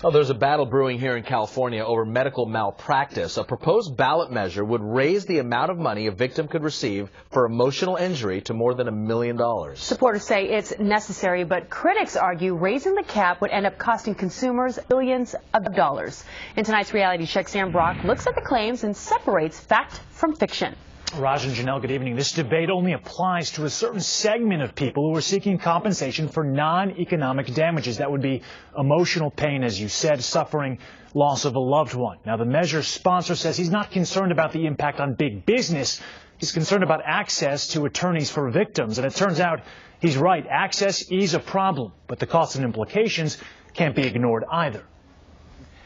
Oh, there's a battle brewing here in California over medical malpractice. A proposed ballot measure would raise the amount of money a victim could receive for emotional injury to more than $1 million. Supporters say it's necessary, but critics argue raising the cap would end up costing consumers billions of dollars. In tonight's Reality Check, Sam Brock looks at the claims and separates fact from fiction. Raj and Janelle, good evening. This debate only applies to a certain segment of people who are seeking compensation for non-economic damages. That would be emotional pain, as you said, suffering, loss of a loved one. Now, the measure's sponsor says he's not concerned about the impact on big business. He's concerned about access to attorneys for victims. And it turns out he's right. Access is a problem, but the costs and implications can't be ignored either.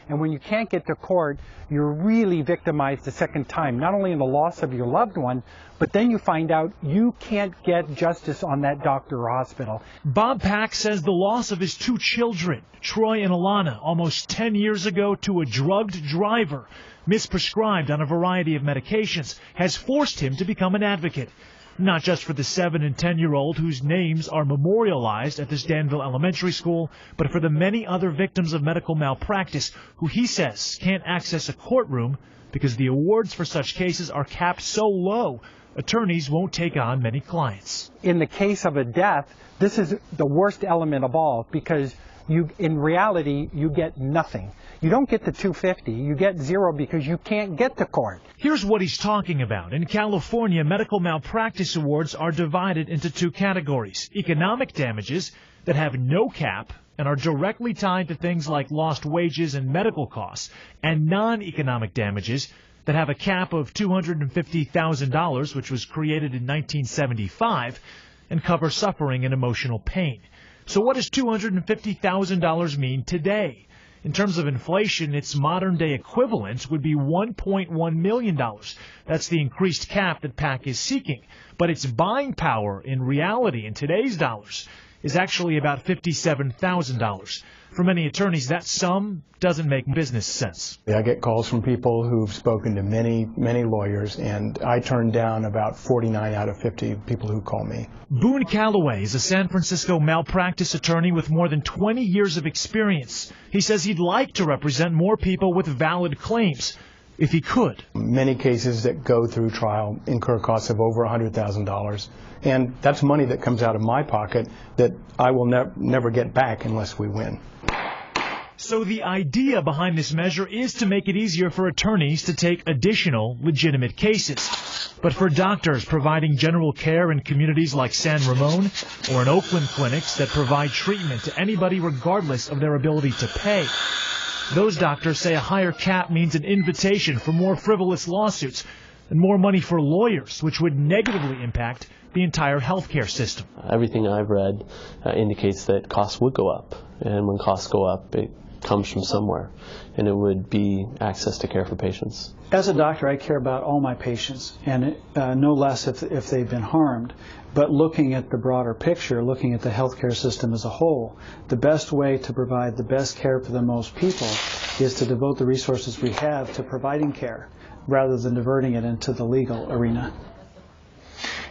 And when you can't get to court, you're really victimized a second time, not only in the loss of your loved one, but then you find out you can't get justice on that doctor or hospital. Bob Pack says the loss of his 2 children, Troy and Alana, almost 10 years ago to a drugged driver, misprescribed on a variety of medications, has forced him to become an advocate. Not just for the 7- and 10-year-old whose names are memorialized at this Danville elementary school, but for the many other victims of medical malpractice who he says can't access a courtroom because the awards for such cases are capped so low, attorneys won't take on many clients. In the case of a death, this is the worst element of all because in reality, you get nothing. You don't get the $250, you get zero because you can't get to court. Here's what he's talking about. In California, medical malpractice awards are divided into 2 categories. Economic damages that have no cap and are directly tied to things like lost wages and medical costs, and non-economic damages that have a cap of $250,000, which was created in 1975, and cover suffering and emotional pain. So what does $250,000 mean today? In terms of inflation, its modern-day equivalent would be $1.1 million. That's the increased cap that PAC is seeking. But its buying power in reality, in today's dollars, is actually about $57,000. For many attorneys, that sum doesn't make business sense. I get calls from people who've spoken to many lawyers, and I turn down about 49 out of 50 people who call me. Boone Calloway is a San Francisco malpractice attorney with more than 20 years of experience. He says he'd like to represent more people with valid claims, if he could. Many cases that go through trial incur costs of over $100,000, and that's money that comes out of my pocket that I will never get back unless we win. So the idea behind this measure is to make it easier for attorneys to take additional legitimate cases. But for doctors providing general care in communities like San Ramon or in Oakland clinics that provide treatment to anybody regardless of their ability to pay, those doctors say a higher cap means an invitation for more frivolous lawsuits and more money for lawyers, which would negatively impact the entire healthcare system. Everything I've read indicates that costs would go up, and when costs go up, it comes from somewhere, and it would be access to care for patients. As a doctor, I care about all my patients, and no less if they've been harmed. But looking at the broader picture, looking at the healthcare system as a whole, the best way to provide the best care for the most people is to devote the resources we have to providing care, rather than diverting it into the legal arena.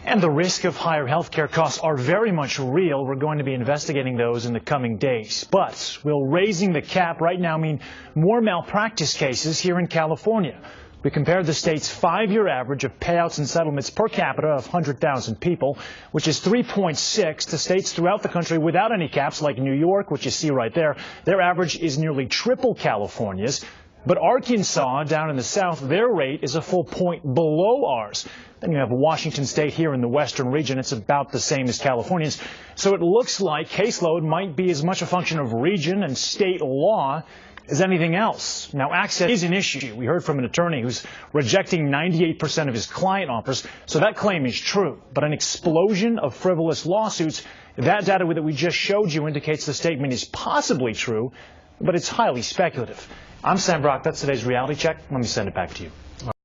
And the risk of higher health care costs are very much real. We're going to be investigating those in the coming days. But will raising the cap right now mean more malpractice cases here in California? We compared the state's 5-year average of payouts and settlements per capita of 100,000 people, which is 3.6, to states throughout the country without any caps, like New York, which you see right there. Their average is nearly triple California's. But Arkansas, down in the south, their rate is a full point below ours. Then you have Washington State here in the western region. It's about the same as California's. So it looks like caseload might be as much a function of region and state law as anything else. Now, access is an issue. We heard from an attorney who's rejecting 98% of his client offers, so that claim is true. But an explosion of frivolous lawsuits, that data that we just showed you indicates the statement is possibly true, but it's highly speculative. I'm Sam Brock. That's today's Reality Check. Let me send it back to you.